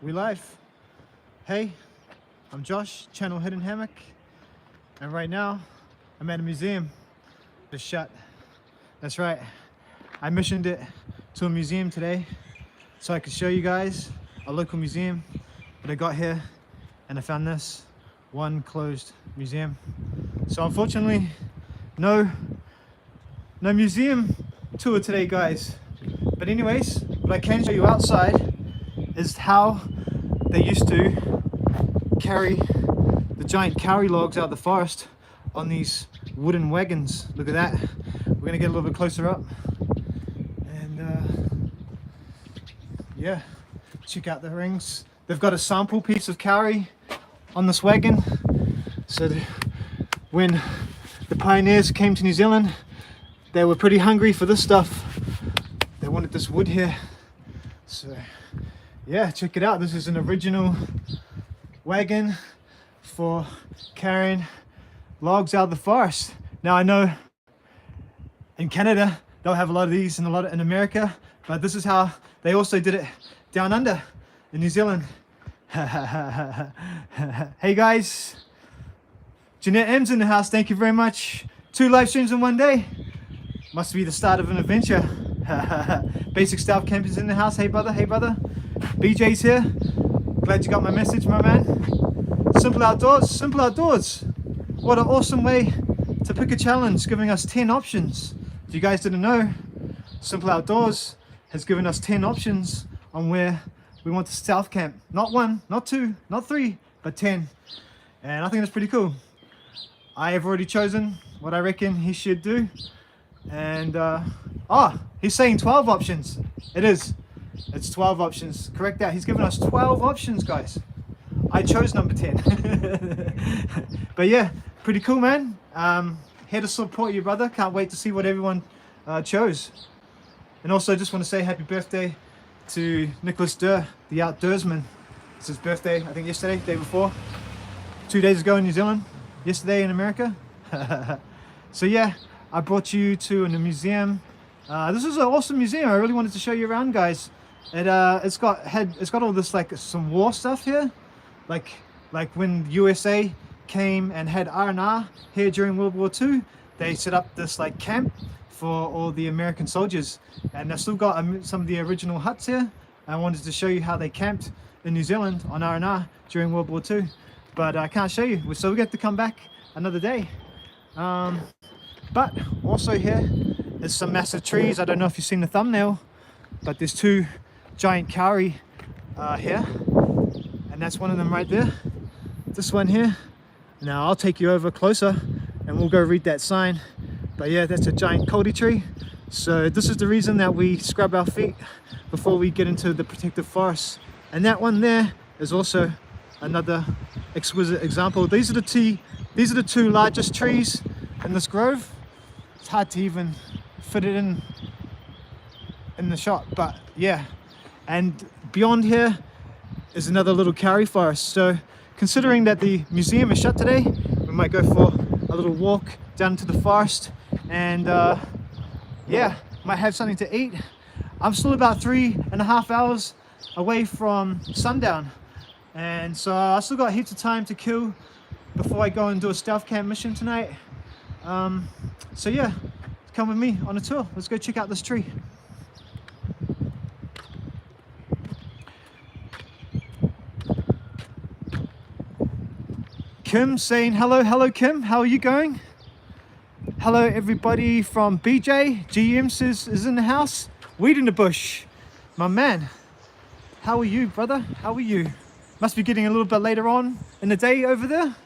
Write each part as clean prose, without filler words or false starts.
We live. Hey, I'm Josh, channel Hidden Hammock, and right now I'm at a museum. It's shut. That's right. I missioned it to a museum today so I could show you guys a local museum. But I got here and I found this one closed museum. So unfortunately, no museum tour today, guys. But anyways, what I can show you outside is how they used to carry the giant kauri logs out of the forest on these wooden wagons. Look at that. We're gonna get a little bit closer up and yeah, check out the rings. They've got a sample piece of kauri on this wagon, so when the pioneers came to New Zealand, they were pretty hungry for this stuff. They wanted this wood here, so yeah, check it out. This is an original wagon for carrying logs out of the forest. Now I know in Canada they'll have a lot of these and a lot in America, but this is how they also did it down under in New Zealand. Hey guys, Jeanette M's in the house. Thank you very much. 2 live streams in one day. Must be the start of an adventure. Basic Stealth Camp is in the house. Hey brother, hey brother. BJ's here. Glad you got my message, my man. Simple Outdoors, Simple Outdoors. What an awesome way to pick a challenge, giving us 10 options. If you guys didn't know, Simple Outdoors has given us 10 options on where we want to stealth camp. Not 1, not 2, not 3, but 10. And I think that's pretty cool. I have already chosen what I reckon he should do. And he's saying 12 options. It is. It's 12 options. Correct that. He's given us 12 options, guys. I chose number 10. But yeah, pretty cool, man. Here to support you, brother. Can't wait to see what everyone chose. And also just want to say happy birthday to Nicholas Durr, the outdoorsman. It's his birthday, I think yesterday, day before. 2 days ago in New Zealand, yesterday in America. So yeah, I brought you to a museum. This is an awesome museum. I really wanted to show you around, guys. It's got all this like some war stuff here, like when USA came and had R&R here during World War II. They set up this like camp for all the American soldiers, and they've still got some of the original huts here. I wanted to show you how they camped in New Zealand on R&R during World War II, but I can't show you, so we get to come back another day. But also here is some massive trees. I don't know if you've seen the thumbnail, but there's 2 giant kauri here, and that's one of them right there. This one here. Now I'll take you over closer and we'll go read that sign. But yeah, that's a giant kauri tree. So this is the reason that we scrub our feet before we get into the protected forest. And that one there is also another exquisite example. These are the 2 largest trees in this grove. It's hard to even fit it in the shot, but yeah. And beyond here is another little kauri forest. So considering that the museum is shut today, we might go for a little walk down into the forest and yeah, might have something to eat. I'm still about 3.5 hours away from sundown, and so I still got heaps of time to kill before I go and do a stealth camp mission tonight. So yeah, come with me on a tour. Let's go check out this tree. Kim saying hello. Hello Kim, how are you going? Hello everybody from BJ. GM says is in the house. Weed in the bush, my man. How are you, brother? How are you? Must be getting a little bit later on in the day over there.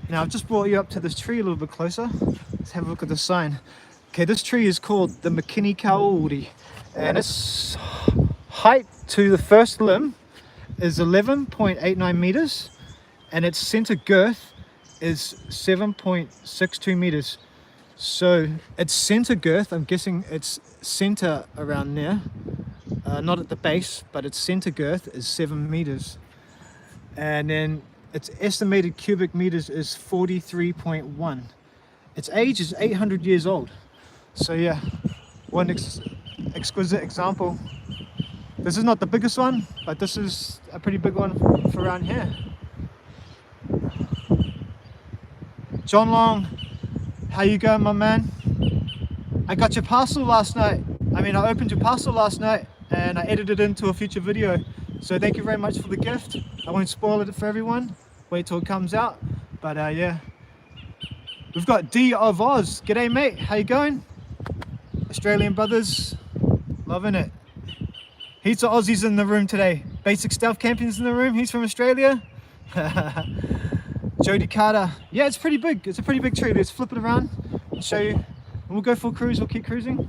Now I've just brought you up to this tree a little bit closer. Let's have a look at the sign. Okay, this tree is called the Makini Kauri, and its height to the first limb is 11.89 meters, and its center girth is 7.62 meters. So its center girth, I'm guessing its center around there, not at the base, but its center girth is 7 meters. And then its estimated cubic meters is 43.1. Its age is 800 years old. So yeah, one exquisite example This is not the biggest one, but this is a pretty big one for around here. John Long, how you going, my man? I got your parcel last night. I opened your parcel last night and I edited it into a future video. So thank you very much for the gift. I won't spoil it for everyone. Wait till it comes out. But yeah. We've got D of Oz. G'day, mate. How you going? Australian brothers. Loving it. Heaps of Aussies in the room today. Basic Stealth Camping's in the room. He's from Australia. Jody Carter. Yeah, it's pretty big. It's a pretty big tree. Let's flip it around and show you. And we'll go full cruise. We'll keep cruising.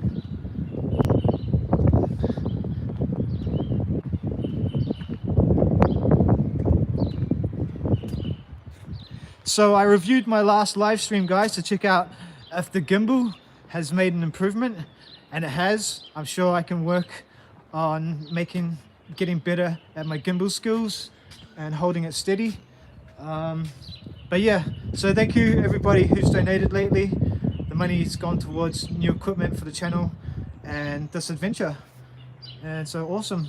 So I reviewed my last live stream, guys, to check out if the gimbal has made an improvement, and it has. I'm sure I can work on getting better at my gimbal skills and holding it steady. But yeah, so thank you everybody who's donated lately. The money's gone towards new equipment for the channel and this adventure, and so awesome.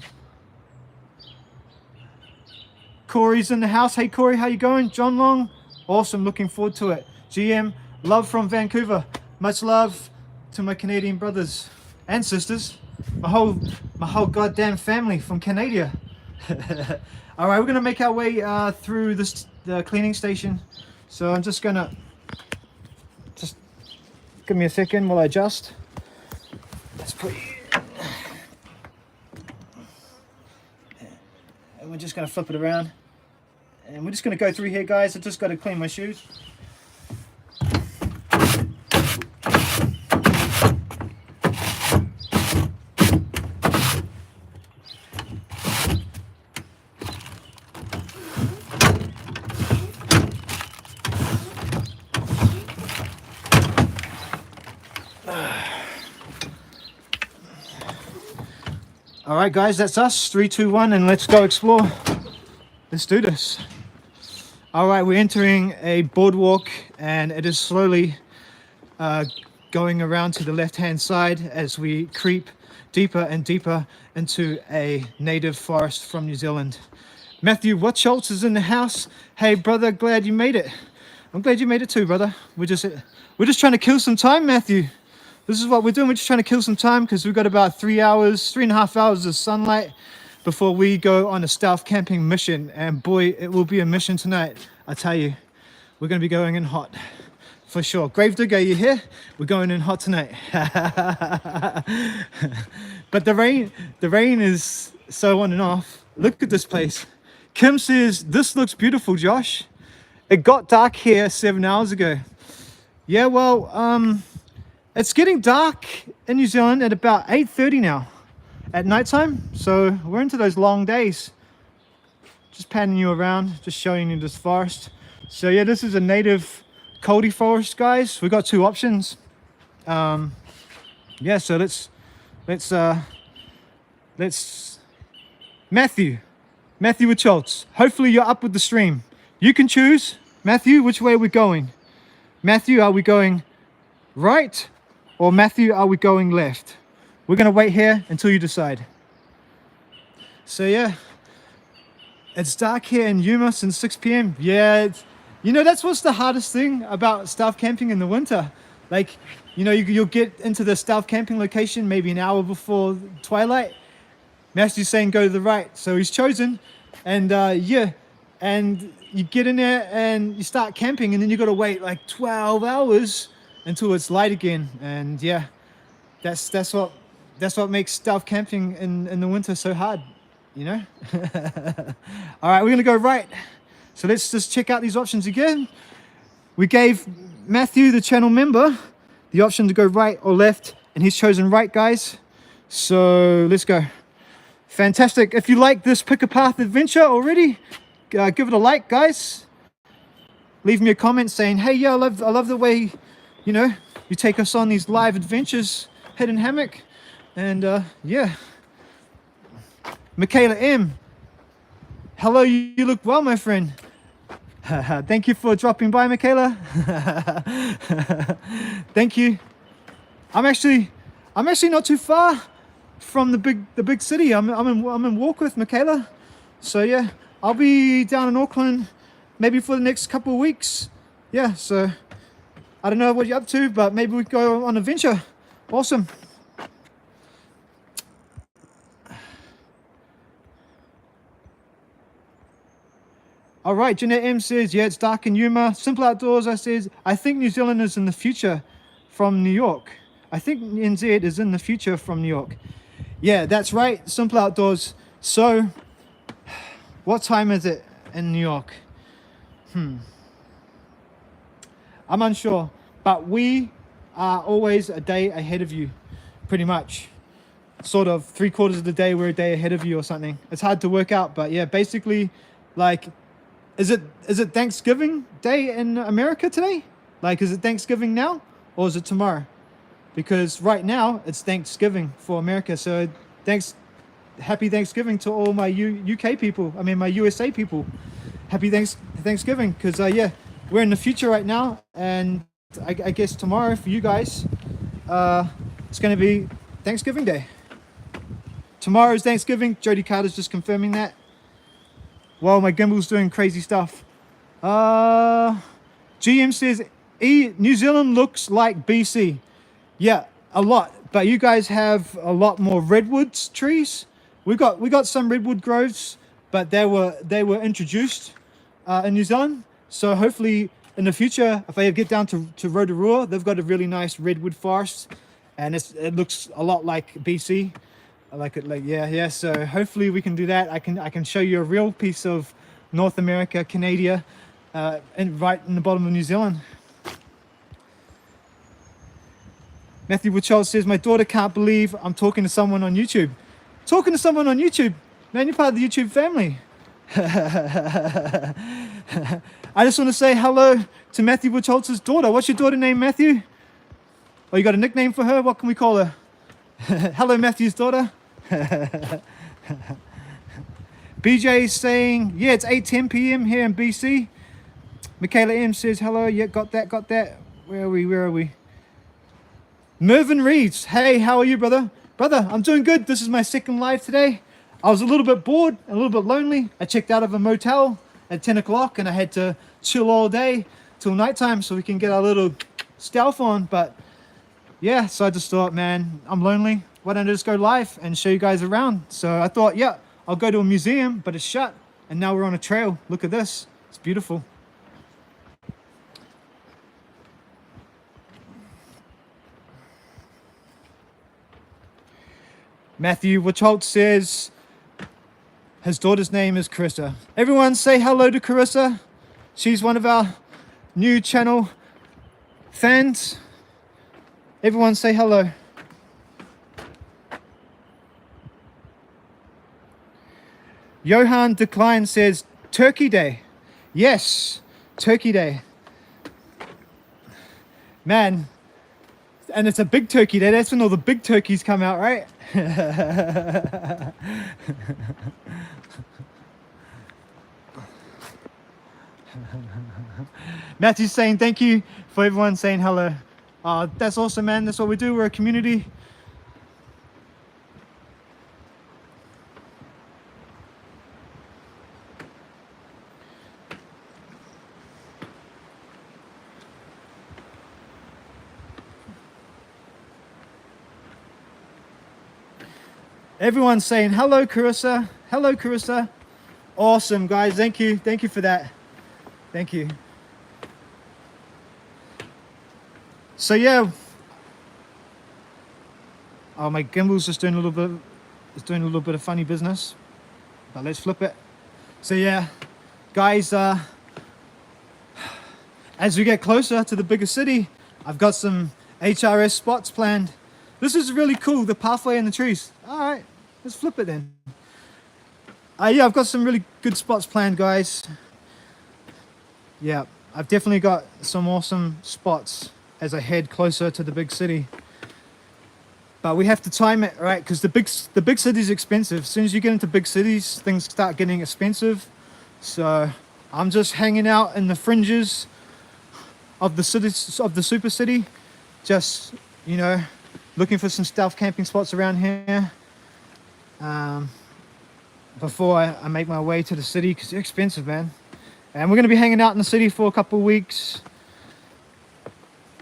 Corey's in the house. Hey Corey, how you going? John Long, awesome, looking forward to it. GM, love from Vancouver. Much love to my Canadian brothers and sisters. My whole goddamn family from Canada. All right, we're gonna make our way through the cleaning station. So I'm just gonna give me a second while I adjust. Let's put and we're just gonna flip it around, and we're just gonna go through here, guys. I just got to clean my shoes. All right, guys, that's us. 3, 2, 1, and let's go explore. Let's do this. All right, we're entering a boardwalk, and it is slowly going around to the left-hand side as we creep deeper and deeper into a native forest from New Zealand. Matthew Watschultz is in the house. Hey, brother, glad you made it. I'm glad you made it too, brother. We're just trying to kill some time, Matthew. This is what we're doing. We're just trying to kill some time because we've got about 3.5 hours of sunlight before we go on a stealth camping mission. And boy, it will be a mission tonight. I tell you, we're going to be going in hot for sure. Gravedigger, you here? We're going in hot tonight. But the rain is so on and off. Look at this place. Kim says, this looks beautiful, Josh. It got dark here 7 hours ago. Yeah, well, it's getting dark in New Zealand at about 8:30 now at nighttime. So we're into those long days. Just panning you around, just showing you this forest. So yeah, this is a native Kauri forest, guys. We got two options. Yeah, so let's Matthew with Schultz. Hopefully you're up with the stream. You can choose, Matthew, which way we're going. Matthew, are we going right? Or Matthew, are we going left? We're gonna wait here until you decide. So yeah, it's dark here in Yuma since 6 p.m. Yeah, you know, that's what's the hardest thing about stealth camping in the winter. Like, you know, you'll get into the stealth camping location maybe an hour before twilight. Matthew's saying go to the right, so he's chosen. And yeah, and you get in there and you start camping, and then you got to wait like 12 hours until it's light again. And yeah, that's what makes stealth camping in the winter so hard, you know. All right, we're gonna go right. So let's just check out these options again. We gave Matthew, the channel member, the option to go right or left, and he's chosen right, guys. So let's go. Fantastic. If you like this Pick a Path adventure already, give it a like, guys. Leave me a comment saying, hey, yeah, I love the way, you know, you take us on these live adventures, Hidden Hammock. And yeah, Michaela M, hello, you look well, my friend. Thank you for dropping by, Michaela. Thank you. I'm actually not too far. from the big city. I'm in Warkworth, Michaela. So yeah, I'll be down in Auckland maybe for the next couple of weeks. Yeah, so I don't know what you're up to, but maybe we go on an adventure. Awesome. All right, Jeanette M says, yeah, it's dark in Yuma. Simple Outdoors, I says, I think New Zealand is in the future from New York. I think NZ is in the future from New York. Yeah, that's right, Simple Outdoors. So, what time is it in New York? I'm unsure, but we are always a day ahead of you, pretty much. Sort of 3/4 of the day, we're a day ahead of you or something. It's hard to work out, but yeah, basically, like, is it Thanksgiving Day in America today? Like, is it Thanksgiving now or is it tomorrow? Because right now it's Thanksgiving for America. So happy Thanksgiving to all my UK people. I mean, my USA people. Happy Thanksgiving, because yeah, we're in the future right now, and I guess tomorrow for you guys, it's going to be Thanksgiving Day. Tomorrow is Thanksgiving. Jody Carter's just confirming that. Wow, my gimbal's doing crazy stuff. GM says, New Zealand looks like BC. Yeah, a lot. But you guys have a lot more redwoods trees. We got some redwood groves, but they were introduced in New Zealand. So hopefully in the future, if I get down to Rotorua, they've got a really nice redwood forest, and it looks a lot like BC. I like it, like yeah. So hopefully we can do that. I can show you a real piece of North America, Canada, and right in the bottom of New Zealand. Matthew Wichelt says, my daughter can't believe I'm talking to someone on YouTube. Talking to someone on YouTube, man, you're part of the YouTube family. I just want to say hello to Matthew Wichelt's daughter. What's your daughter name, Matthew? Oh, you got a nickname for her? What can we call her? Hello, Matthew's daughter. BJ is saying, yeah, it's 8:10 p.m. here in BC. Michaela M says, hello, yeah, got that. Where are we? Mervyn Reeves, hey, how are you, brother? Brother, I'm doing good. This is my second live today. I was a little bit bored, a little bit lonely. I checked out of a motel at 10 o'clock and I had to chill all day till nighttime so we can get our little stealth on. But yeah, so I just thought, man, I'm lonely. Why don't I just go live and show you guys around? So I thought, yeah, I'll go to a museum, but it's shut. And now we're on a trail. Look at this. It's beautiful. Matthew Wicholt says his daughter's name is Carissa. Everyone say hello to Carissa. She's one of our new channel fans. Everyone say hello. Johan Decline says Turkey Day. Yes, Turkey Day. Man, and it's a big turkey day. That's when all the big turkeys come out, right? Matthew's saying thank you for everyone saying hello. That's awesome, man. That's what we do. We're a community. Everyone's saying hello, Carissa. Hello, Carissa. Awesome, guys. Thank you. Thank you for that. Thank you. So yeah. Oh, my gimbal's just doing a little bit. It's doing a little bit of funny business. But let's flip it. So yeah, guys. As we get closer to the bigger city, I've got some HRS spots planned. This is really cool. The pathway in the trees. All right, let's flip it then. Yeah, I've got some really good spots planned, guys. Yeah, I've definitely got some awesome spots as I head closer to the big city. But we have to time it, right? Because the big city's expensive. As soon as you get into big cities, things start getting expensive. So I'm just hanging out in the fringes of the cities, of the super city. Just, you know, looking for some stealth camping spots around here. before I make my way to the city, because they're expensive, man. And we're going to be hanging out in the city for a couple of weeks.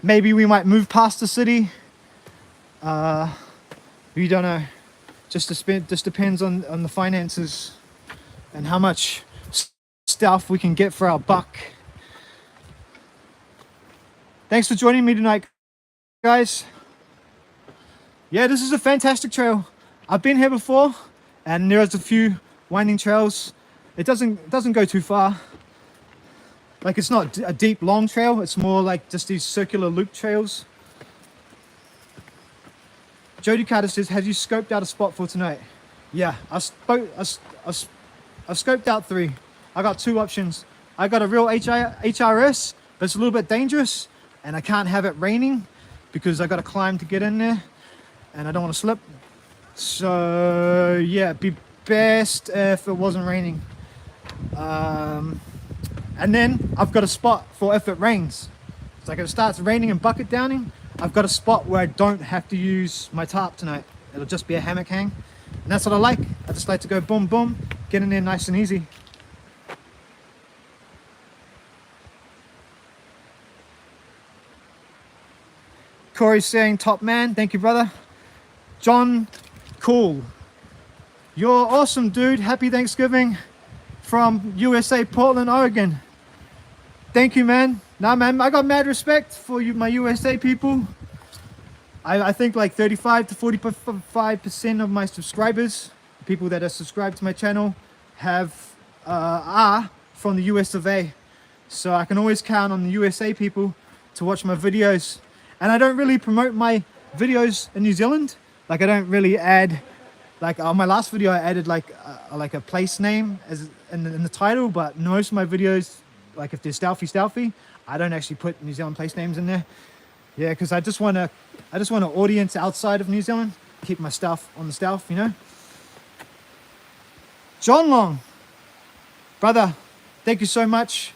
Maybe we might move past the city. We don't know. Just depends on the finances and how much stuff we can get for our buck. Thanks for joining me tonight, guys. Yeah, this is a fantastic trail. I've been here before, and there's a few winding trails. It doesn't go too far. Like, it's not a deep, long trail. It's more like just these circular loop trails. Jody Carter says, have you scoped out a spot for tonight? Yeah, I've scoped out 3. I got 2 options. I got a real HRS, but it's a little bit dangerous, and I can't have it raining because I got to climb to get in there, and I don't want to slip. So yeah, it'd be best if it wasn't raining. And then I've got a spot for if it rains. It's like if it starts raining and bucket downing, I've got a spot where I don't have to use my tarp tonight. It'll just be a hammock hang. And that's what I like. I just like to go boom, boom, get in there nice and easy. Corey's saying, top man. Thank you, brother. John, cool. You're awesome, dude. Happy Thanksgiving from USA, Portland, Oregon. Thank you, man. Nah, man, I got mad respect for you, my USA people. I think like 35 to 45% of my subscribers, people that are subscribed to my channel, are from the US of A. So I can always count on the USA people to watch my videos. And I don't really promote my videos in New Zealand. Like, I don't really add, like on my last video I added like a place name as in the title, but most of my videos, like if they're stealthy, I don't actually put New Zealand place names in there. Yeah, because I just want an audience outside of New Zealand, keep my stuff on the stealth, you know. John Long, brother, thank you so much,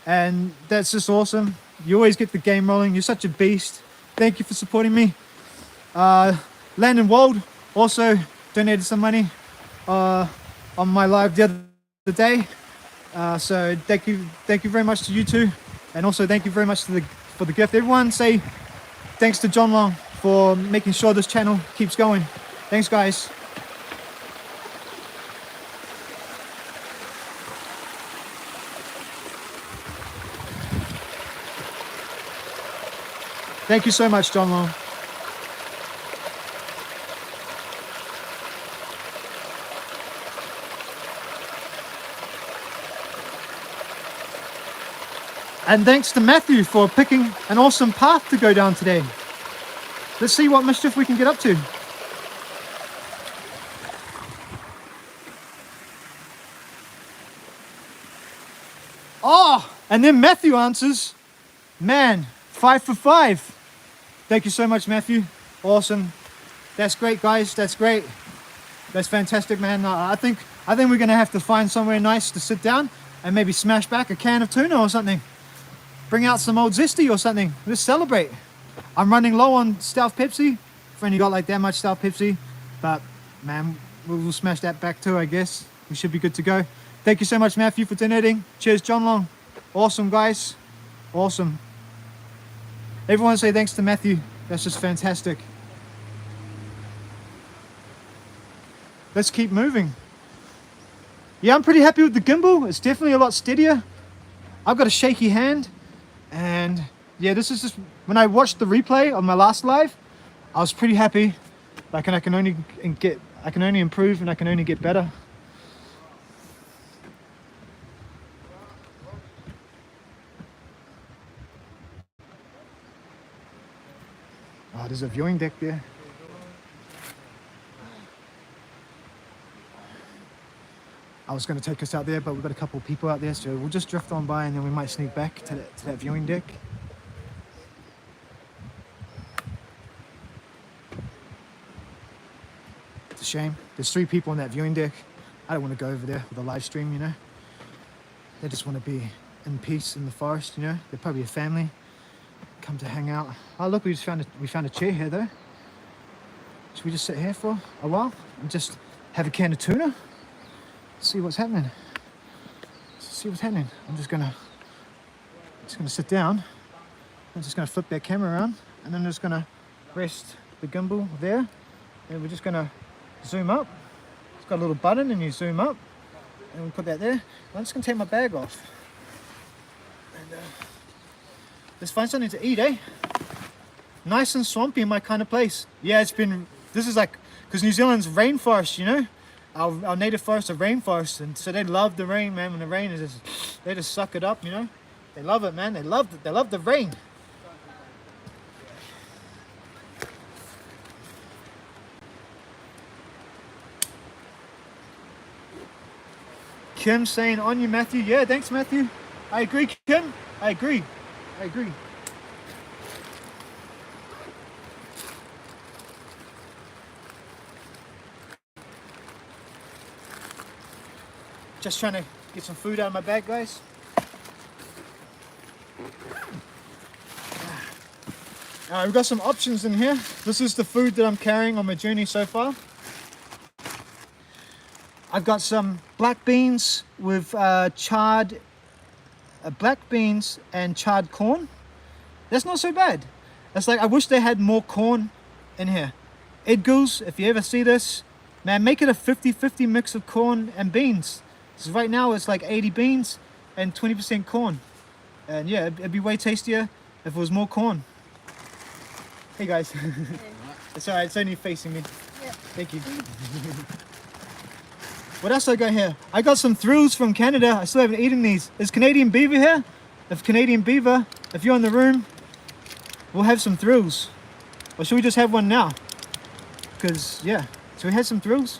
and that's just awesome. You always get the game rolling. You're such a beast. Thank you for supporting me. Landon Wald also donated some money on my live the other day. So thank you very much to you two, and also thank you very much for the gift. Everyone say thanks to John Long for making sure this channel keeps going. Thanks, guys. Thank you so much, John Long. And thanks to Matthew for picking an awesome path to go down today. Let's see what mischief we can get up to. Oh, and then Matthew answers, man, 5 for 5. Thank you so much, Matthew. Awesome. That's great, guys. That's great. That's fantastic, man. I think we're gonna have to find somewhere nice to sit down and maybe smash back a can of tuna or something. Bring out some old Zesty or something. Let's celebrate. I'm running low on Stealth Pepsi. I've only got like that much Stealth Pepsi, but man, we'll smash that back too, I guess. We should be good to go. Thank you so much, Matthew, for donating. Cheers, John Long. Awesome, guys. Awesome. Everyone say thanks to Matthew. That's just fantastic. Let's keep moving. Yeah, I'm pretty happy with the gimbal. It's definitely a lot steadier. I've got a shaky hand. And yeah, this is just, when I watched the replay of my last live, I was pretty happy. Like, and I can only improve and I can only get better. Oh, there's a viewing deck there. I was going to take us out there, but we've got a couple of people out there, so we'll just drift on by and then we might sneak back to that viewing deck. It's a shame. There's 3 people on that viewing deck. I don't want to go over there with a live stream, you know. They just want to be in peace in the forest, you know. They're probably a family, come to hang out. Oh look, we found a chair here though. Should we just sit here for a while and just have a can of tuna. See what's happening. See what's happening. I'm just gonna sit down. I'm just gonna flip that camera around, and then I'm just gonna rest the gimbal there, and we're just gonna zoom up. It's got a little button, and you zoom up, and we put that there. I'm just gonna take my bag off, and let's find something to eat, eh? Nice and swampy, my kind of place. Yeah, this is like, because New Zealand's rainforest, you know? Our native forests are rainforests, and so they love the rain, man. When the rain is just, they just suck it up, you know? They love it, man. They love the rain. Kim saying on you, Matthew. Yeah, thanks, Matthew. I agree, Kim. I agree. Just trying to get some food out of my bag, guys. We've got some options in here. This is the food that I'm carrying on my journey so far. I've got some black beans with charred black beans and charred corn. That's not so bad. It's like, I wish they had more corn in here. Edgars, if you ever see this, man, make it a 50-50 mix of corn and beans. So right now it's like 80 beans and 20% corn. And yeah, it'd be way tastier if it was more corn. Hey guys. Hey. It's alright, it's only facing me. Yeah. Thank you. What else I got here? I got some thrills from Canada. I still haven't eaten these. Is Canadian Beaver here? If Canadian Beaver, if you're in the room, we'll have some thrills. Or should we just have one now? Because, yeah. Should we have some thrills?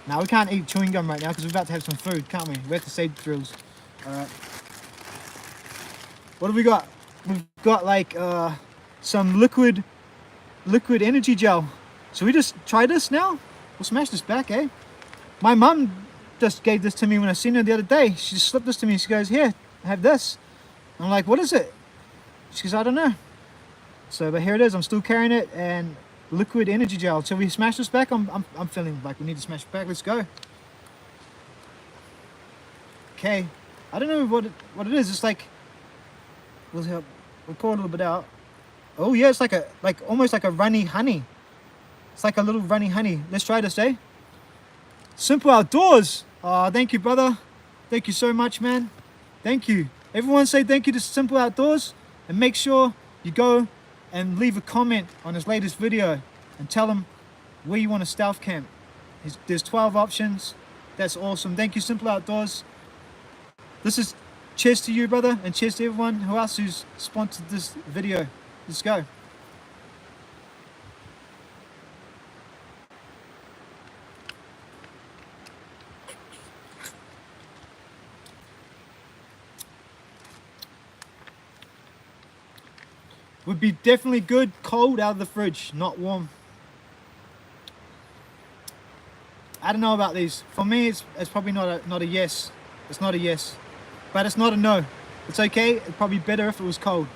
Now we can't eat chewing gum right now because we're about to have some food, can't we? We have to save the thrills. Alright. What have we got? We've got like some liquid energy gel. Should we just try this now? We'll smash this back, eh? My mum just gave this to me when I seen her the other day. She just slipped this to me. She goes, here, have this. I'm like, what is it? She goes, I don't know. So, but here it is. I'm still carrying it, and liquid energy gel. So we smash this back. I'm feeling like we need to smash it back. Let's go. Okay. I don't know what it is. It's like, we'll pour a little bit out. Oh yeah, it's like almost like a runny honey. It's like a little runny honey. Let's try this, eh? Simple Outdoors. Oh, thank you, brother. Thank you so much, man. Thank you. Everyone say thank you to Simple Outdoors, and make sure you go and leave a comment on his latest video and tell him where you want to stealth camp. There's 12 options. That's awesome. Thank you, Simple Outdoors. This is cheers to you, brother, and cheers to everyone who else who's sponsored this video. Let's go. Would be definitely good cold out of the fridge, not warm. I don't know about these. For me, it's probably not a yes. It's not a yes, but it's not a no. It's okay. It'd probably be better if it was cold.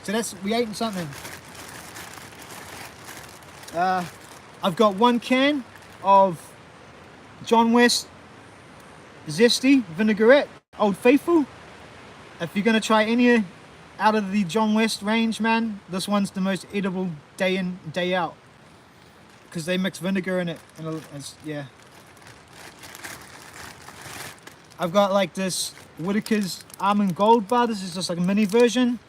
So we ate something. I've got 1 can of John West Zesty Vinaigrette, Old Faithful. If you're gonna try any out of the John West range, man, this one's the most edible day in, day out. Because they mix vinegar in it, and yeah. I've got like this Whittaker's Almond Gold bar. This is just like a mini version.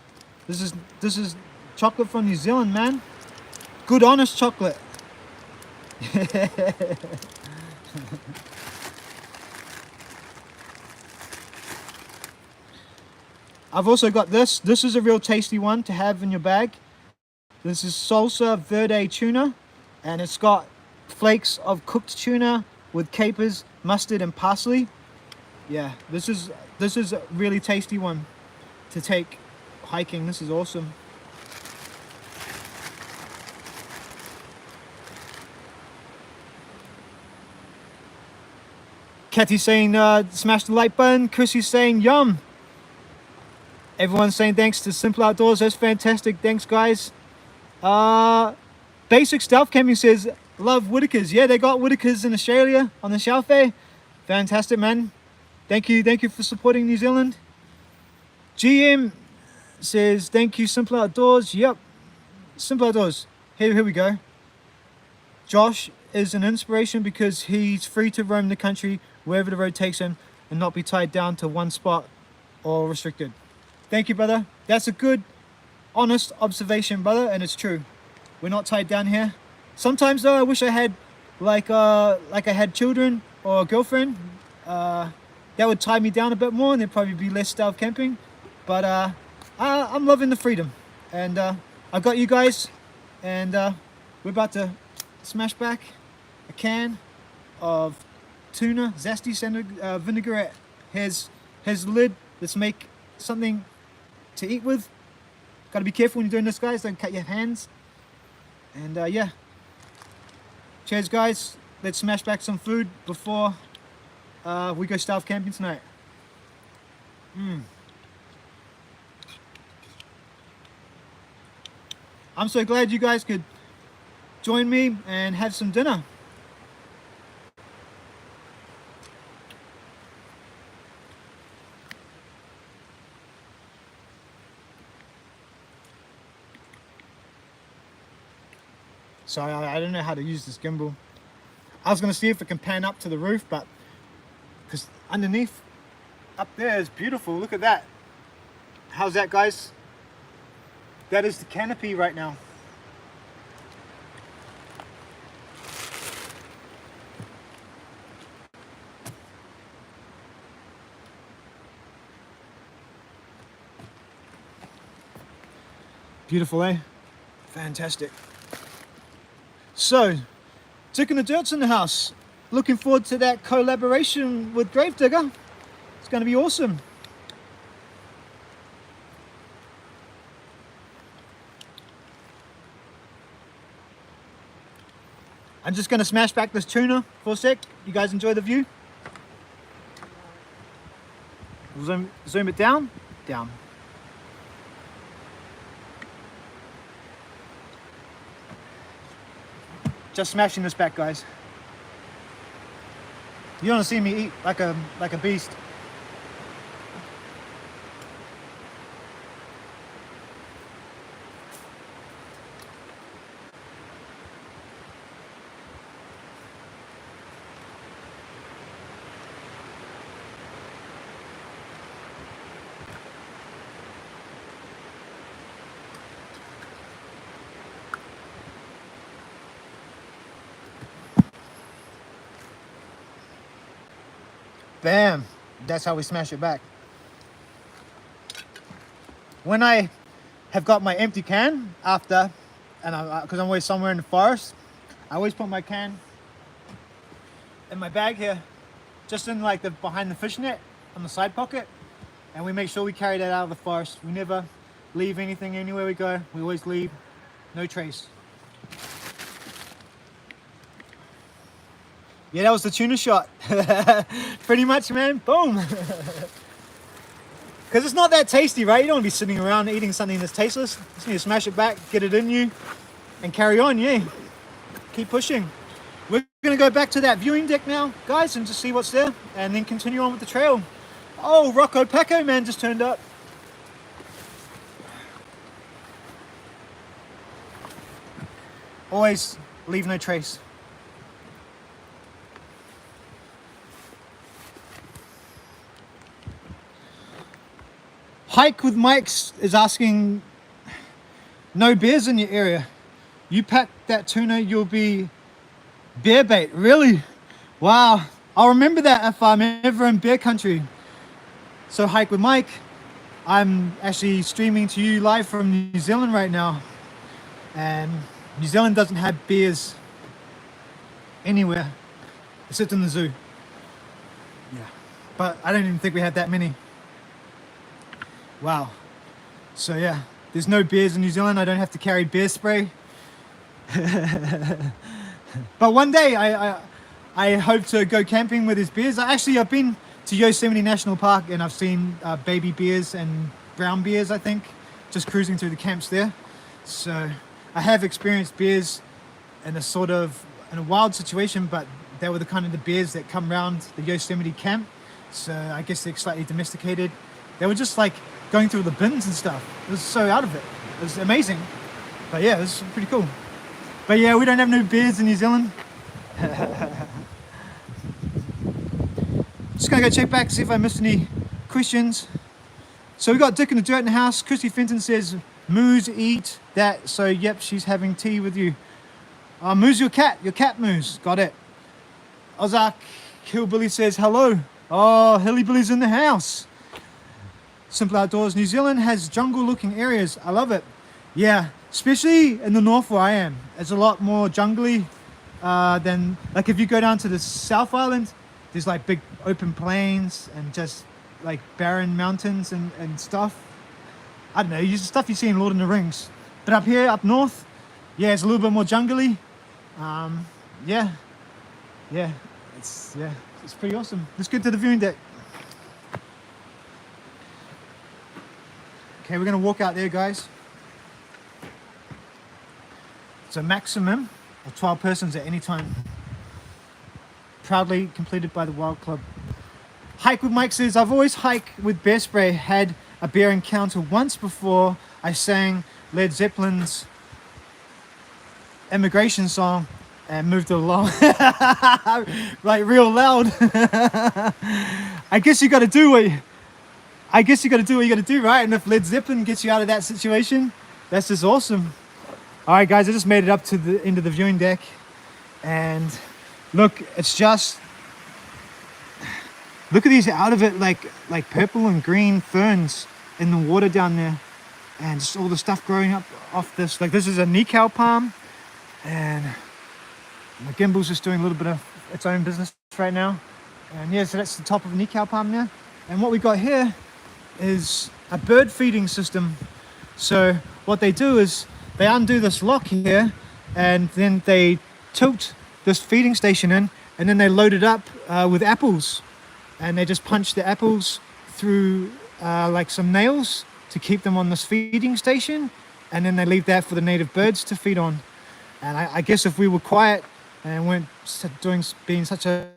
This is chocolate from New Zealand, man. Good, honest chocolate. I've also got this. This is a real tasty one to have in your bag. This is Salsa Verde tuna, and it's got flakes of cooked tuna with capers, mustard, and parsley. Yeah, this is a really tasty one to take hiking. This is awesome. Kathy's saying smash the like button. Chrissy's saying yum. Everyone's saying thanks to Simple Outdoors. That's fantastic. Thanks, guys. Basic Stealth Camping says, love Whitakers. Yeah, they got Whitakers in Australia on the shelf there. Fantastic, man. Thank you for supporting New Zealand. GM says, thank you, Simple Outdoors. Yep, Simple Outdoors. Here we go. Josh is an inspiration because he's free to roam the country wherever the road takes him and not be tied down to one spot or restricted. Thank you, brother. That's a good, honest observation, brother, and it's true. We're not tied down here. Sometimes though, I wish I had like I had children or a girlfriend. That would tie me down a bit more, and there'd probably be less stealth camping. But I'm loving the freedom, and I got you guys, and we're about to smash back a can of tuna zesty vinaigrette. Here's the lid. Let's make something to eat with. Got to be careful when you're doing this, guys. Don't cut your hands. And yeah, cheers, guys. Let's smash back some food before we go stealth camping tonight. I'm so glad you guys could join me and have some dinner. Sorry, I don't know how to use this gimbal. I was going to see if it can pan up to the roof, but because underneath up there is beautiful. Look at that. How's that, guys? That is the canopy right now. Beautiful, eh? Fantastic. So, Dick and the Dirt's in the house. Looking forward to that collaboration with Gravedigger. It's going to be awesome. I'm just going to smash back this tuna for a sec. You guys enjoy the view? Zoom it down. Down. Just smashing this back, guys. You want to see me eat like a beast. Bam! That's how we smash it back. When I have got my empty can after, and because I'm always somewhere in the forest, I always put my can in my bag here, just in like the behind the fishnet on the side pocket, and we make sure we carry that out of the forest. We never leave anything anywhere we go. We always leave no trace. Yeah, that was the tuna shot. Pretty much, man. Boom. Because it's not that tasty, right? You don't want to be sitting around eating something that's tasteless. You just need to smash it back, get it in you, and carry on, yeah. Keep pushing. We're going to go back to that viewing deck now, guys, and just see what's there, and then continue on with the trail. Oh, Rocco Paco, man, just turned up. Always leave no trace. Hike with Mike's is asking, no bears in your area. You pack that tuna, you'll be bear bait. Really? Wow. I'll remember that if I'm ever in bear country. So Hike with Mike, I'm actually streaming to you live from New Zealand right now. And New Zealand doesn't have bears anywhere except in the zoo. Yeah. But I don't even think we have that many. Wow. So yeah, there's no bears in New Zealand. I don't have to carry bear spray. But one day I hope to go camping with his bears. I've been to Yosemite National Park and I've seen baby bears and brown bears, I think, just cruising through the camps there. So I have experienced bears in a sort of in a wild situation, but they were the kind of the bears that come around the Yosemite camp. So I guess they're slightly domesticated. They were just like going through the bins and stuff. It was so out of it. It was amazing. But yeah, it was pretty cool. But yeah, we don't have no bears in New Zealand. Just gonna go check back, see if I missed any questions. So we got Dick in the Dirt in the house. Christy Fenton says, Moose eat that. So yep, she's having tea with you. Moose, your cat Moose. Got it. Ozark Hillbilly says hello. Oh, Hillybilly's in the house. Simple Outdoors. New Zealand has jungle looking areas. I love it. Yeah, especially in the north where I am. It's a lot more jungly than, like if you go down to the South Island, there's like big open plains and just like barren mountains and stuff. I don't know, stuff you see in Lord of the Rings. But up here, up north, yeah, it's a little bit more jungly. Yeah, it's pretty awesome. Let's get to the viewing deck. Okay, we're gonna walk out there, guys. It's a maximum of 12 persons at any time. Proudly completed by the Wild Club. Hike with Mike says, I've always hiked with bear spray. Had a bear encounter once before I sang Led Zeppelin's immigration song and moved it along. Like real loud. I guess you gotta do what you gotta do, right? And if Led Zeppelin gets you out of that situation, that's just awesome. All right, guys, I just made it up to the end of the viewing deck, and look, it's just, look at these out of it, like purple and green ferns in the water down there, and just all the stuff growing up off this. Like this is a Nikau palm, and my gimbal's just doing a little bit of its own business right now. And yeah, so that's the top of a Nikau palm there. And what we got here is a bird feeding system. So what they do is they undo this lock here, and then they tilt this feeding station in, and then they load it up with apples, and they just punch the apples through like some nails to keep them on this feeding station, and then they leave that for the native birds to feed on. And I guess if we were quiet and weren't being such a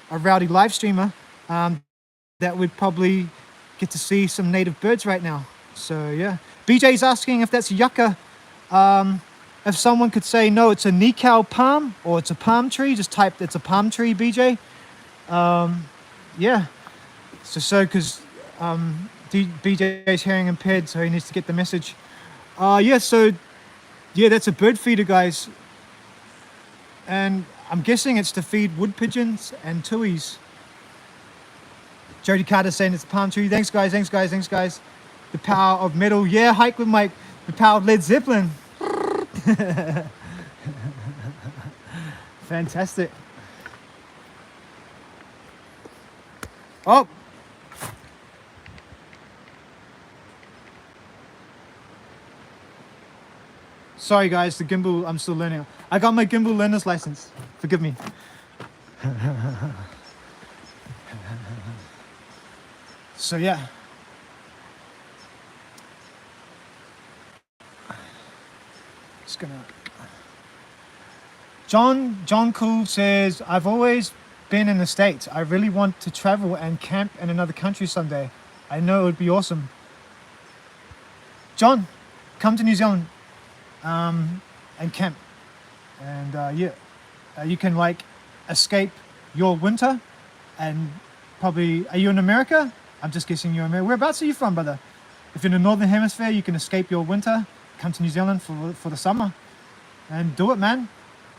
rowdy live streamer, that we'd probably get to see some native birds right now. So yeah, BJ's asking if that's yucca. If someone could say no, it's a Nikau palm or it's a palm tree, just type it's a palm tree, BJ. Yeah, so because BJ's hearing impaired, so he needs to get the message. Yeah, so yeah, that's a bird feeder, guys, and I'm guessing it's to feed wood pigeons and tuis. Jody Carter saying it's a palm tree. Thanks guys. The power of metal. Yeah, hike with Mike. The power of Led Zeppelin. Fantastic. Oh, sorry guys, the gimbal, I'm still learning. I got my gimbal learner's license. Forgive me. So yeah. Just gonna. John Cool says, I've always been in the States. I really want to travel and camp in another country someday. I know it would be awesome. John, come to New Zealand and camp. And yeah, you can like escape your winter and probably, are you in America? I'm just guessing you're in America. Whereabouts are you from, brother? If you're in the Northern Hemisphere, you can escape your winter, come to New Zealand for the summer and do it, man.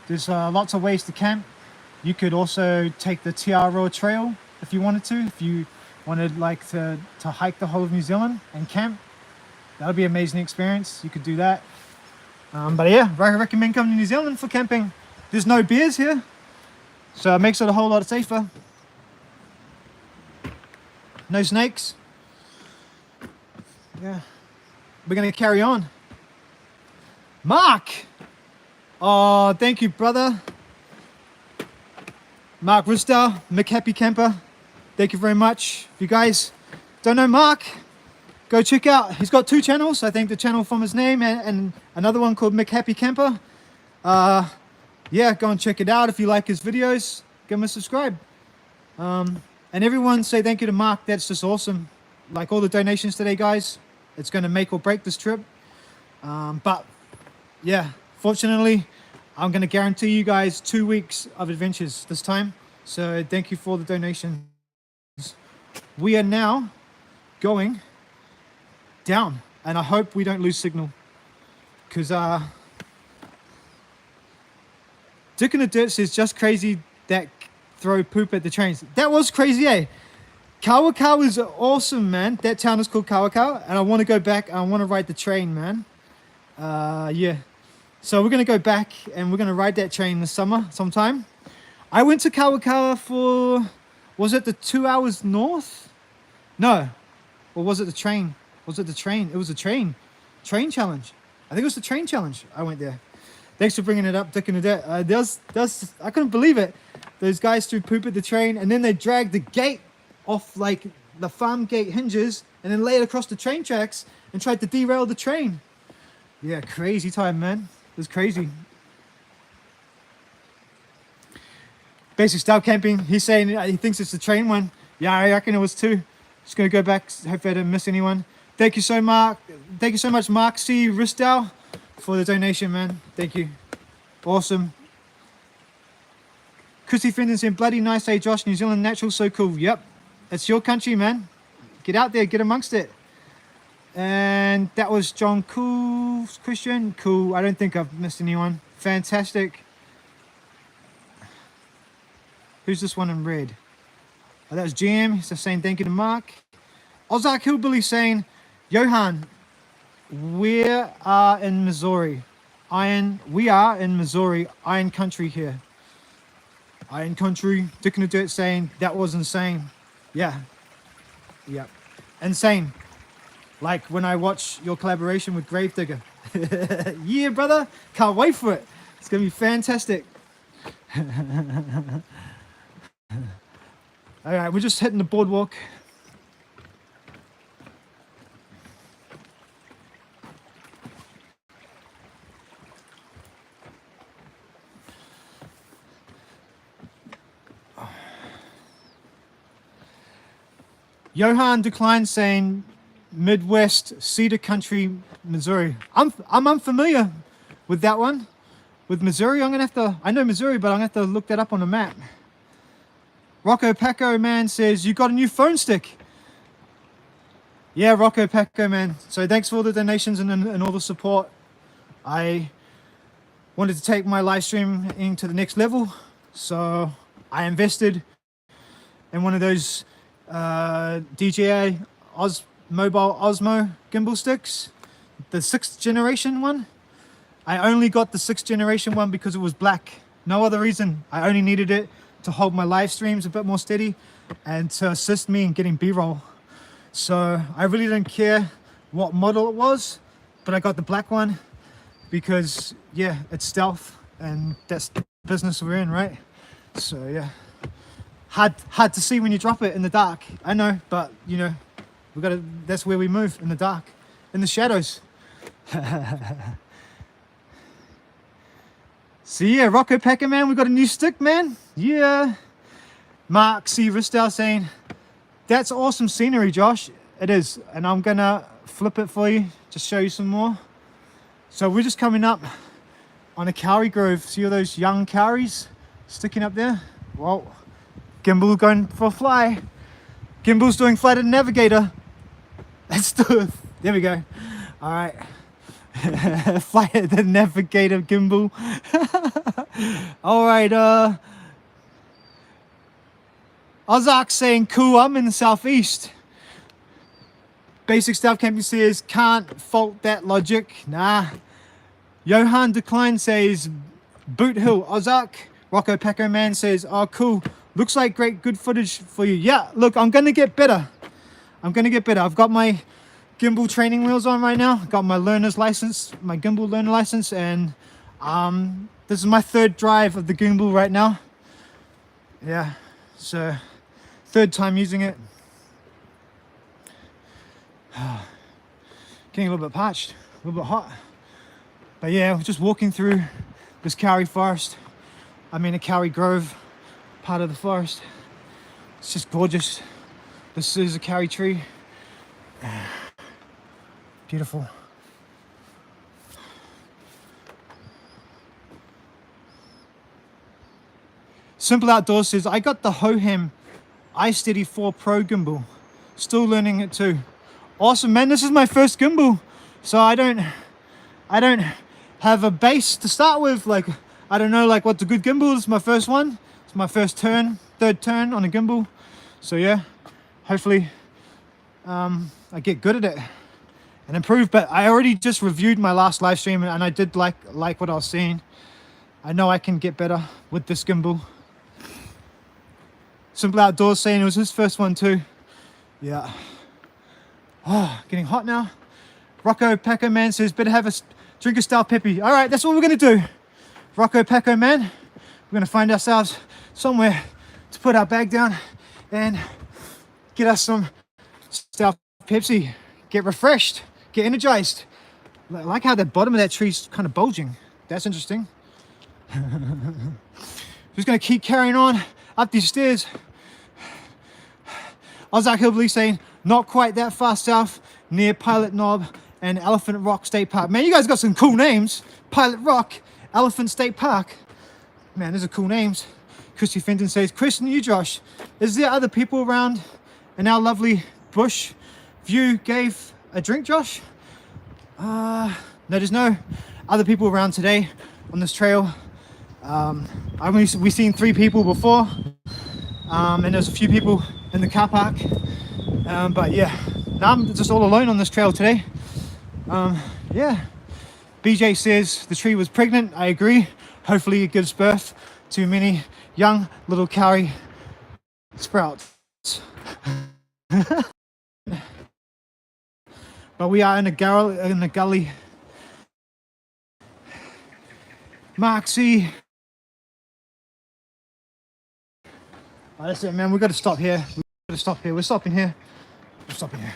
There's lots of ways to camp. You could also take the Te Aroa Trail if you wanted to. If you wanted like to hike the whole of New Zealand and camp, that would be an amazing experience. You could do that. But yeah, I recommend coming to New Zealand for camping. There's no bears here, so it makes it a whole lot safer. No snakes. Yeah, we're gonna carry on. Mark! Oh, thank you, brother. Mark Ristow, McHappy Camper. Thank you very much. If you guys don't know Mark, go check out. He's got 2 channels. I think the channel from his name and another one called McHappy Camper. yeah, go and check it out. If you like his videos, give him a subscribe. And everyone say thank you to Mark. That's just awesome. Like all the donations today, guys. It's going to make or break this trip. But yeah, fortunately, I'm going to guarantee you guys 2 weeks of adventures this time. So thank you for the donations. We are now going down, and I hope we don't lose signal, because Dick in the Dirt says just crazy that throw poop at the trains. That was crazy, eh? Kawakau is awesome, man. That town is called Kawakau, and I want to go back. I want to ride the train, man. Yeah. So we're going to go back, and we're going to ride that train this summer sometime. I went to Kawakawa for, was it the 2 hours north? No. Or was it the train? Was it the train? It was a train challenge. I think it was the train challenge. I went there. Thanks for bringing it up, Dick in the Dirt. I couldn't believe it. Those guys threw poop at the train, and then they dragged the gate off, like the farm gate hinges, and then laid it across the train tracks and tried to derail the train. Yeah, crazy time, man. It was crazy. Basic style camping. He's saying he thinks it's the train one. Yeah, I reckon it was too. Just gonna go back. Hope I didn't miss anyone. Thank you so much. Thank you so much, Mark C. Ristow, for the donation, man. Thank you. Awesome. Chrissy Fenton saying, bloody nice, hey Josh. New Zealand natural, so cool. Yep, it's your country, man. Get out there, get amongst it. And that was John Cool Christian. Cool. I don't think I've missed anyone. Fantastic. Who's this one in red? Oh, that was GM. He's just saying thank you to Mark. Ozark Hillbilly saying, Johan, we are in Missouri. We are in Missouri. Iron country here. Iron country. Dick in the Dirt saying that was insane. Yeah. Yep. Insane. Like when I watch your collaboration with Gravedigger. Yeah, brother. Can't wait for it. It's going to be fantastic. All right, we're just hitting the boardwalk. Johan declined saying Midwest Cedar Country, Missouri. I'm unfamiliar with that one. With Missouri, I'm gonna have to. I know Missouri, but I'm gonna have to look that up on a map. Rocco Paco man says you got a new phone stick. Yeah, Rocco Paco man. So thanks for all the donations and all the support. I wanted to take my live stream into the next level, so I invested in one of those DJI Mobile Osmo gimbal sticks, the 6th generation one. I only got the 6th generation one because it was black. No other reason. I only needed it to hold my live streams a bit more steady and to assist me in getting B-roll. So I really didn't care what model it was, but I got the black one because yeah, it's stealth and that's the business we're in, right? So yeah, hard to see when you drop it in the dark. I know, but you know, that's where we move, in the dark, in the shadows. So yeah, Rocco Packer man, we got a new stick, man. Yeah. Mark C. Ristow saying, that's awesome scenery, Josh. It is. And I'm gonna flip it for you, just show you some more. So we're just coming up on a kauri grove. See all those young kauris sticking up there? Well, gimbal going for a fly. Gimbal's doing fly to navigator. Let's do it. There we go. All right. Fly the navigator gimbal. All right. Ozark saying cool. I'm in the southeast. Basic stuff camping says can't fault that logic. Nah. Johan Decline says Boot Hill. Ozark. Rocco Paco man says oh cool. Looks like good footage for you. Yeah. Look, I'm gonna get better. I've got my gimbal training wheels on right now. Got my learner's license, my gimbal learner license, and this is my 3rd drive of the gimbal right now. Yeah, so 3rd time using it. Getting a little bit parched, a little bit hot. But yeah, we're just walking through this kauri forest. I'm in a Kauri Grove part of the forest. It's just gorgeous. This is a Kauri tree. Beautiful. Simple Outdoors says, I got the Hohem iSteady 4 Pro gimbal. Still learning it too. Awesome, man. This is my first gimbal. So I don't have a base to start with. Like, I don't know like what's a good gimbal. It's my first one. It's my first turn, third turn on a gimbal. So yeah, hopefully I get good at it and improve. But I already just reviewed my last live stream and I did like what I was seeing. I know I can get better with this gimbal. Simple Outdoors saying it was his first one too. Yeah. Oh, getting hot now. Rocco Paco Man says, better have a drinker style peppy. All right, that's what we're gonna do. Rocco Paco Man, we're gonna find ourselves somewhere to put our bag down and get us some style Pepsi. Get refreshed, get energized. I like how the bottom of that tree's kind of bulging. That's interesting. Just gonna keep carrying on up these stairs. Ozark Hillbilly saying, not quite that far south, near Pilot Knob and Elephant Rock State Park. Man, you guys got some cool names. Pilot Rock, Elephant State Park. Man, those are cool names. Christy Fenton says, Chris and you, Josh, is there other people around in our lovely bush view gave a drink, Josh? No, there's no other people around today on this trail. We've seen 3 people before, and there's a few people in the car park, but yeah, now I'm just all alone on this trail today. Yeah, BJ says the tree was pregnant. I agree. Hopefully it gives birth to many young little Kauri sprouts. But we are in a gully. Moxie. Oh, that's it, man. We've got to stop here. We're stopping here. We're stopping here.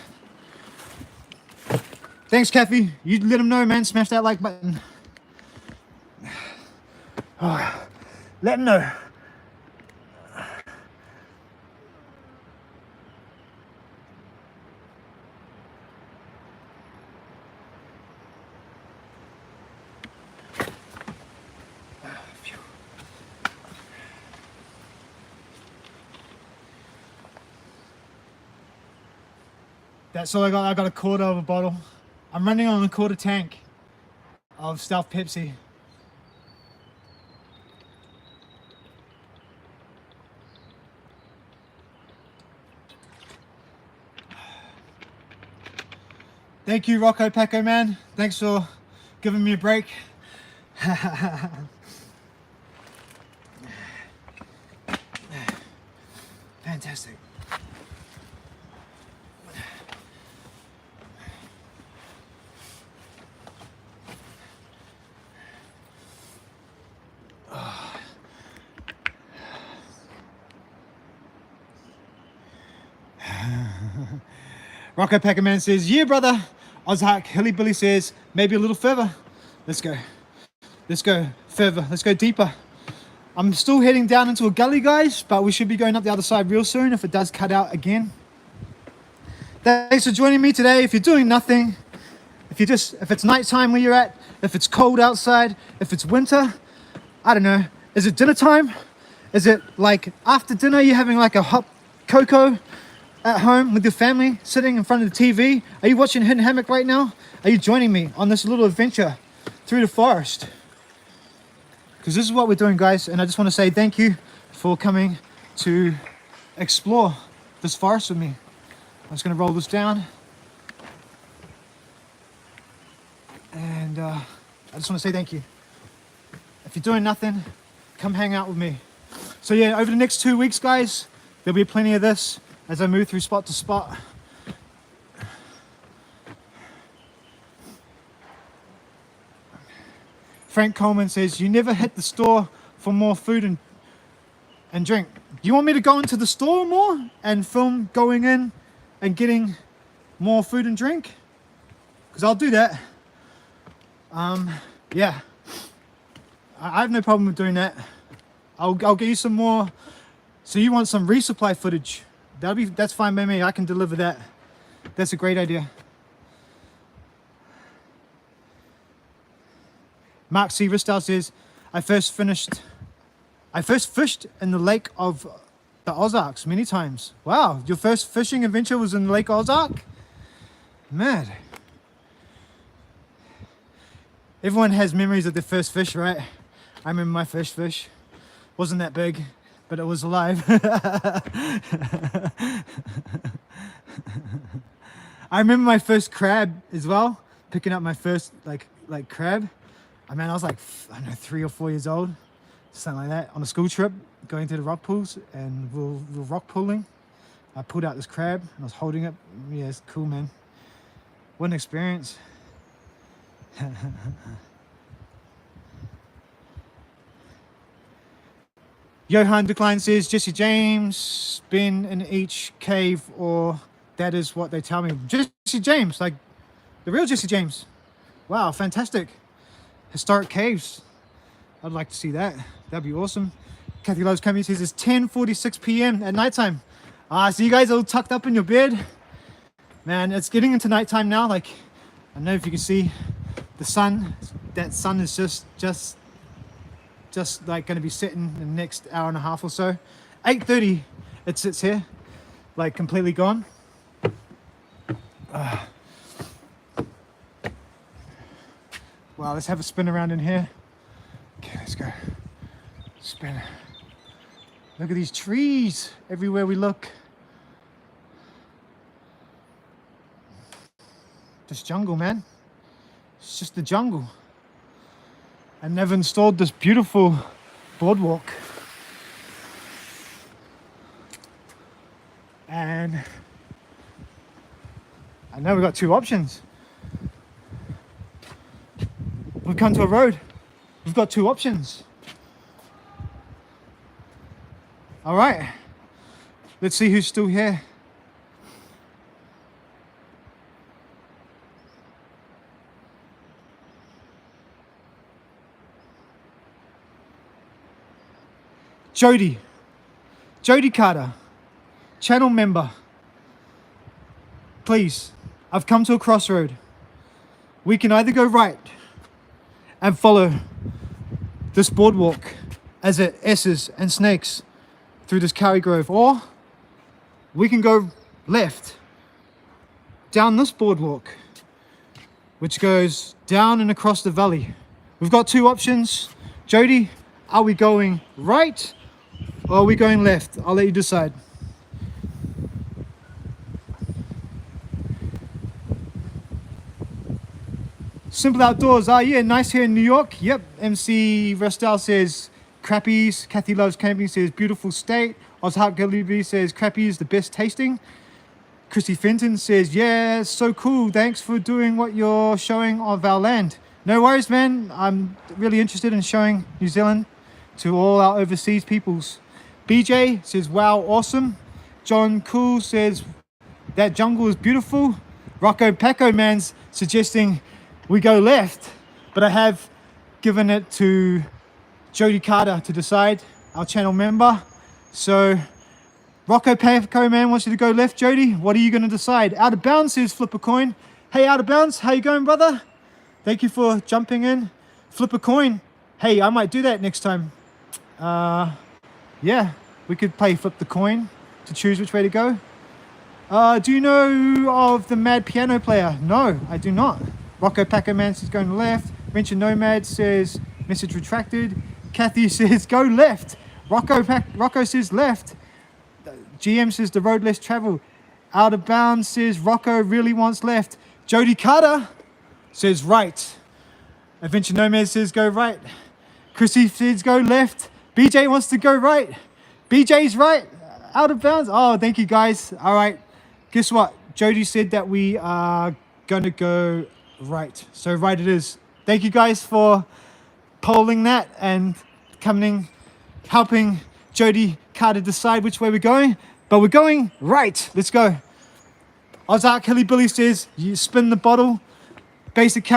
Thanks, Kathy. You let them know, man. Smash that like button. Oh, let them know. That's all I got. I got a quarter of a bottle. I'm running on a quarter tank of Stealth Pepsi. Thank you, Rocco Paco Man. Thanks for giving me a break. Fantastic. Rocco Packerman says, yeah, brother. Ozark Hillybilly says, maybe a little further. Let's go. Let's go further. Let's go deeper. I'm still heading down into a gully, guys, but we should be going up the other side real soon if it does cut out again. Thanks for joining me today. If you're doing nothing, if it's nighttime where you're at, if it's cold outside, if it's winter, I don't know. Is it dinner time? Is it like after dinner you're having like a hot cocoa at home with your family, sitting in front of the TV? Are you watching Hidden Hammock right now? Are you joining me on this little adventure through the forest? Because this is what we're doing, guys, and I just want to say thank you for coming to explore this forest with me. I'm just going to roll this down, and I just want to say thank you. If you're doing nothing, come hang out with me. So yeah, over the next 2 weeks, guys, there'll be plenty of this as I move through spot to spot. Frank Coleman says, you never hit the store for more food and drink. Do you want me to go into the store more and film going in and getting more food and drink? Because I'll do that. Yeah, I have no problem with doing that. I'll get you some more. So you want some resupply footage? That's fine by me. I can deliver that. That's a great idea. Mark C. Ristow says, I first fished in the Lake of the Ozarks many times. Wow, your first fishing adventure was in Lake Ozark? Mad. Everyone has memories of their first fish, right? I remember my first fish. Wasn't that big, but it was alive. I remember my first crab as well, picking up my first like crab. I mean, I was like, I don't know, 3 or 4 years old, something like that, on a school trip, going to the rock pools, and we were rock pooling. I pulled out this crab, and I was holding it. Yeah, it's cool, man. What an experience. Johan Decline says, Jesse James, been in each cave, or that is what they tell me. Jesse James, like the real Jesse James. Wow, fantastic. Historic caves. I'd like to see that. That'd be awesome. Kathy Loves Camping says it's 10:46 p.m. at nighttime. So you guys are all tucked up in your bed. Man, it's getting into nighttime now. Like, I don't know if you can see the sun. That sun is just like going to be setting in the next hour and a half or so. 8:30 it sits here, like completely gone. Wow, let's have a spin around in here. Okay, let's go. Spin. Look at these trees everywhere we look. This jungle, man. It's just the jungle. I never installed this beautiful boardwalk. And I know we've got 2 options. We've come to a road. We've got 2 options. All right. Let's see who's still here. Jody Carter, channel member. Please, I've come to a crossroad. We can either go right and follow this boardwalk as it S's and snakes through this Kauri Grove, or we can go left down this boardwalk, which goes down and across the valley. We've got 2 options. Jody, are we going right or are we going left? I'll let you decide. Simple Outdoors. Yeah, nice here in New York. Yep. MC Restel says crappies. Kathy Loves Camping says beautiful state. Ozhark Gilleby says crappies the best tasting. Chrissy Fenton says, yeah, so cool. Thanks for doing what you're showing of our land. No worries, man. I'm really interested in showing New Zealand to all our overseas peoples. BJ says, wow, awesome. John Cool says, that jungle is beautiful. Rocco Paco man's suggesting we go left, but I have given it to Jody Carter to decide, our channel member. So Rocco Paco man wants you to go left, Jody. What are you going to decide? Out of Bounds says flip a coin. Hey, Out of Bounds, how you going, brother? Thank you for jumping in. Flip a coin. Hey, I might do that next time. Yeah, we could play flip the coin to choose which way to go. Do you know of the Mad Piano Player? No, I do not. Rocco Paco man says going left. Venture Nomad says message retracted. Kathy says go left. Rocco says left. GM says the road less travel. Out of Bounds says Rocco really wants left. Jody Carter says right. Adventure Nomad says go right. Chrissy says go left. BJ wants to go right. BJ's right. Out of Bounds. Oh, thank you guys. All right. Guess what? Jody said that we are going to go right. So right it is. Thank you guys for polling that and helping Jody Carter decide which way we're going. But we're going right. Let's go. Ozark Hilly Billy says you spin the bottle. Basic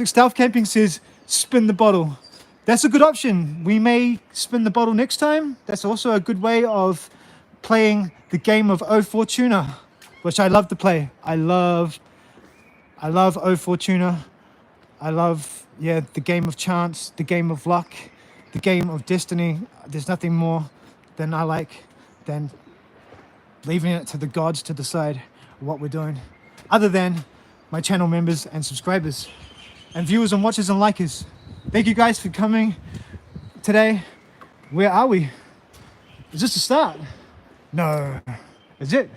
Stealth Camping says spin the bottle. that's a good option. We may spin the bottle next time. That's also a good way of playing the game of O Fortuna, which I love to play. I love O Fortuna. I love, yeah, the game of chance, the game of luck, the game of destiny. There's nothing more than I like than leaving it to the gods to decide what we're doing, other than my channel members and subscribers and viewers and watchers and likers. Thank you guys for coming today. Where are we? Is this the start? No. Is it?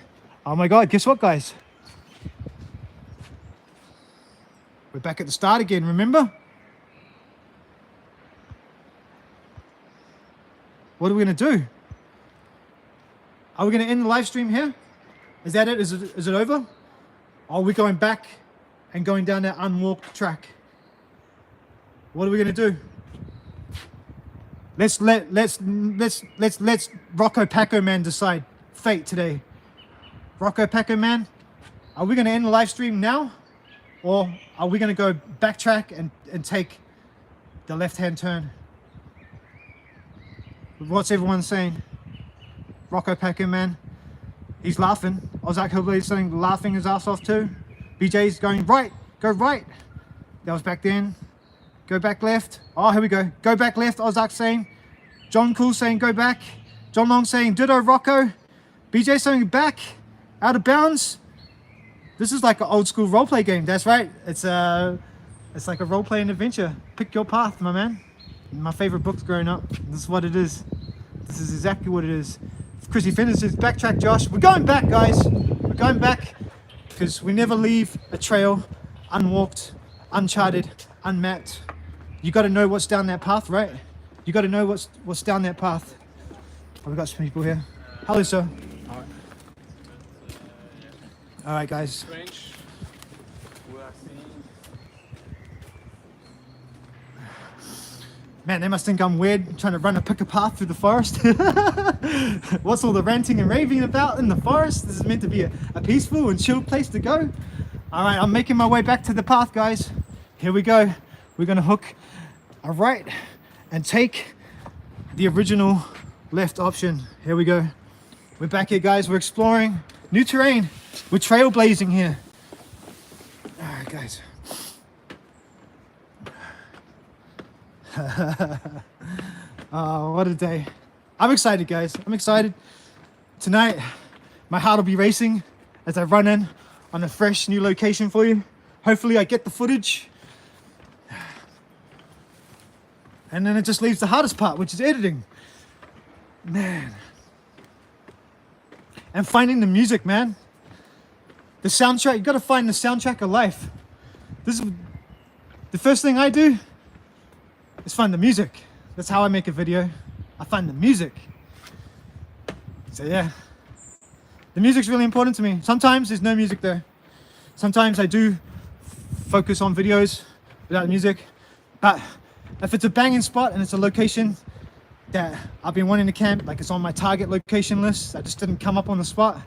Oh my God, guess what, guys? We're back at the start again, remember? What are we gonna do? Are we gonna end the live stream here? Is that it? Is it over? Are we going back and going down that unwalked track? What are we gonna do? Let's Rocco Paco Man decide fate today. Rocco Paco Man, are we gonna end the live stream now? Or are we gonna go backtrack and take the left-hand turn? What's everyone saying? Rocco Paco Man, he's laughing. Ozark Hillbilly saying laughing his ass off too. BJ's going right, go right. That was back then. Go back left. Oh, here we go. Go back left, Ozark saying. John Cool saying go back. John Long saying ditto Rocco. BJ saying back. Out of bounds. This is like an old school roleplay game. That's right. It's like a role-playing adventure. Pick your path, my man. My favorite books growing up. This is what it is. This is exactly what it is. Chrissy Fenner says backtrack, Josh. We're going back, guys. We're going back because we never leave a trail unwalked, uncharted, unmapped. You got to know what's down that path, right? You got to know what's down that path. Oh, we got some people here. Hello, sir. All right, guys. Strange. We are seeing. Man, they must think I'm weird trying to pick a path through the forest. What's all the ranting and raving about in the forest? This is meant to be a peaceful and chill place to go. All right, I'm making my way back to the path, guys. Here we go. We're gonna hook a right and take the original left option. Here we go. We're back here, guys. We're exploring new terrain. We're trailblazing here. All right, guys. Oh, what a day. I'm excited, guys. I'm excited. Tonight, my heart will be racing as I run in on a fresh new location for you. Hopefully I get the footage. And then it just leaves the hardest part, which is editing. Man. And finding the music, man. The soundtrack, you gotta find the soundtrack of life. This is the first thing I do is find the music. That's how I make a video. I find the music. So yeah, the music's really important to me. Sometimes there's no music there. Sometimes I do focus on videos without music, but if it's a banging spot and it's a location that I've been wanting to camp, like it's on my target location list, I just didn't come up on the spot,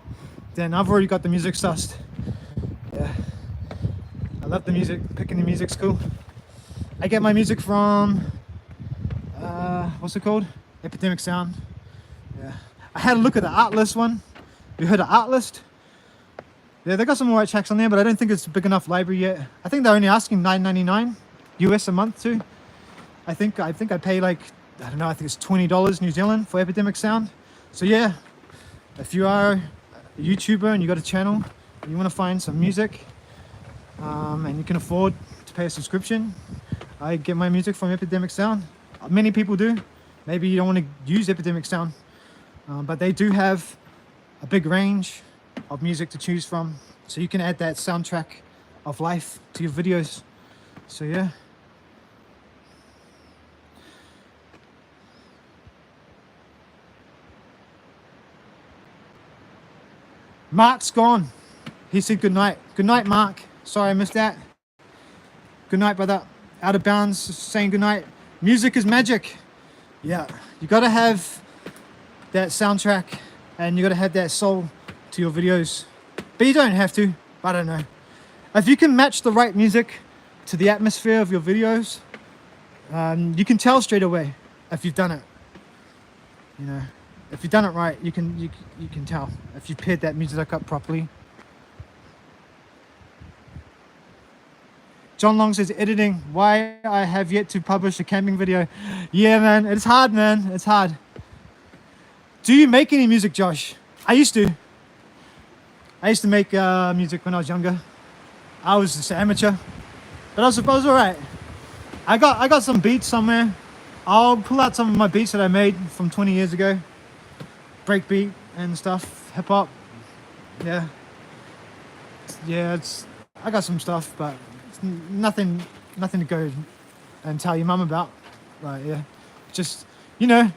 then I've already got the music sussed. Yeah, I love the music. Picking the music's cool. I get my music from, what's it called? Epidemic Sound. Yeah, I had a look at the Artlist one. You heard of Artlist? Yeah, they got some alright tracks on there, but I don't think it's a big enough library yet. I think they're only asking $9.99 US a month too. I think I pay like, I don't know, I think it's $20 New Zealand for Epidemic Sound. So yeah, if you are a YouTuber and you got a channel and you want to find some music and you can afford to pay a subscription, I get my music from Epidemic Sound. Many people do. Maybe you don't want to use Epidemic Sound, but they do have a big range of music to choose from, so you can add that soundtrack of life to your videos. So yeah. Mark's gone. He said good night. Good night, Mark. Sorry I missed that. Good night, brother. Out of bounds, saying good night. Music is magic. Yeah, you gotta have that soundtrack and you gotta have that soul to your videos. But you don't have to. I don't know. If you can match the right music to the atmosphere of your videos, You can tell straight away if you've done it. You know, if you've done it right, you can tell if you've paired that music up properly. John Long says, editing, why I have yet to publish a camping video. Yeah, man, it's hard, man. It's hard. Do you make any music, Josh? I used to. I used to make music when I was younger. I was just amateur, but I was all right. I got some beats somewhere. I'll pull out some of my beats that I made from 20 years ago. Breakbeat and stuff, hip hop. Yeah. Yeah, I got some stuff, but it's nothing to go and tell your mum about. Like, yeah, just, you know,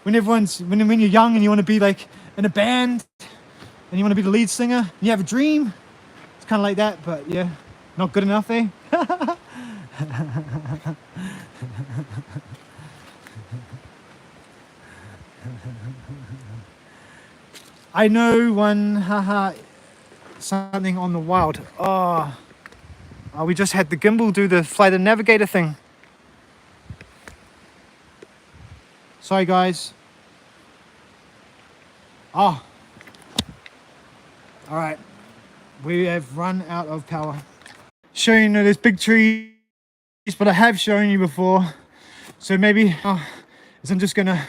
when you're young and you want to be like in a band and you want to be the lead singer and you have a dream, it's kind of like that, but yeah, not good enough, eh? I know one, haha, something on the wild. Oh, we just had the gimbal do the fly the navigator thing. Sorry, guys. Oh, all right. We have run out of power. Showing you there's big trees, but I have shown you before. So maybe is I'm just gonna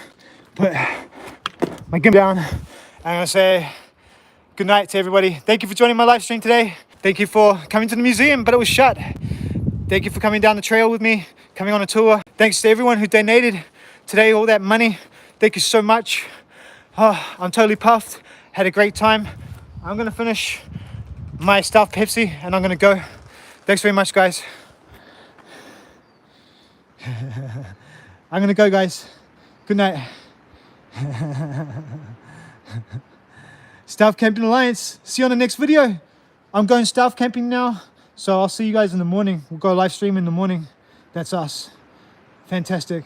put my gimbal down and I'm gonna say good night to everybody. Thank you for joining my live stream today. Thank you for coming to the museum, but it was shut. Thank you for coming down the trail with me, coming on a tour. Thanks to everyone who donated today, all that money. Thank you so much. Oh, I'm totally puffed. Had a great time. I'm gonna finish my stuffed Pepsi and I'm gonna go. Thanks very much, guys. I'm gonna go, guys. Good night. Staff Camping Alliance. See you on the next video. I'm going staff camping now, so I'll see you guys in the morning. We'll go live stream in the morning. That's us. Fantastic.